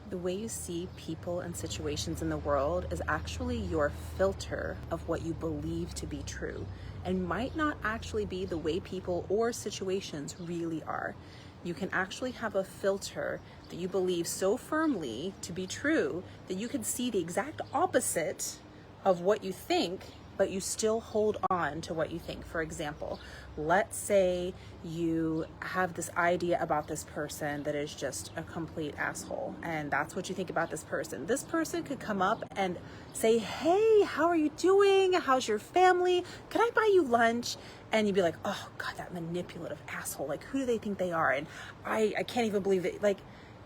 The way you see people and situations in the world is actually your filter of what you believe to be true, and might not actually be the way people or situations really are. You can actually have a filter that you believe so firmly to be true that you can see the exact opposite of what you think, but you still hold on to what you think. For example, let's say you have this idea about this person that is just a complete asshole, and that's what you think about this person. This person could come up and say, hey, how are you doing? How's your family? Can I buy you lunch? And you'd be like, oh God, that manipulative asshole. Like, who do they think they are? And I can't even believe it. Like,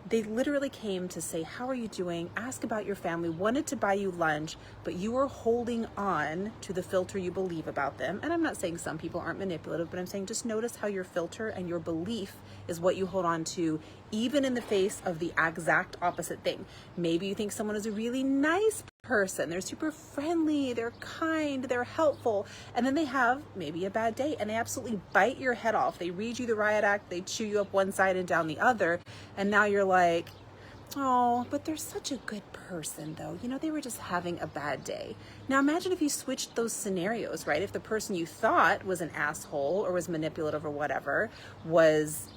they literally came to say, how are you doing? Ask about your family, wanted to buy you lunch, but you were holding on to the filter you believe about them. And I'm not saying some people aren't manipulative, but I'm saying just notice how your filter and your belief is what you hold on to, even in the face of the exact opposite thing. Maybe you think someone is a really nice person, they're super friendly, they're kind, they're helpful, and then they have maybe a bad day and they absolutely bite your head off. They read you the riot act, they chew you up one side and down the other, and now you're like, oh, but they're such a good person though. You know, they were just having a bad day. Now imagine if you switched those scenarios, right? If the person you thought was an asshole or was manipulative or whatever was,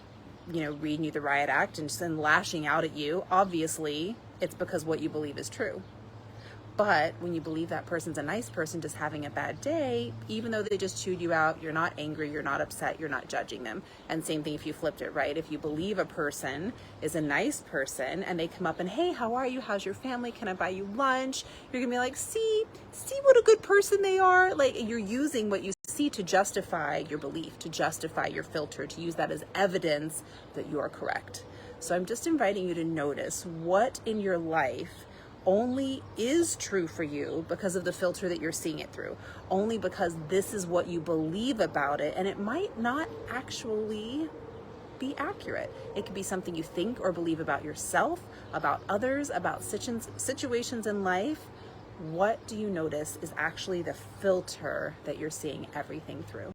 you know, reading you the riot act and then lashing out at you, obviously it's because what you believe is true. But when you believe that person's a nice person just having a bad day, even though they just chewed you out, you're not angry, you're not upset, you're not judging them. And same thing if you flipped it, right? If you believe a person is a nice person and they come up and, hey, how are you? How's your family? Can I buy you lunch? You're gonna be like, see what a good person they are. Like, you're using what you see to justify your belief, to justify your filter, to use that as evidence that you are correct. So I'm just inviting you to notice what in your life only is true for you because of the filter that you're seeing it through, only because this is what you believe about it, and it might not actually be accurate. It could be something you think or believe about yourself, about others, about situations in life. What do you notice is actually the filter that you're seeing everything through?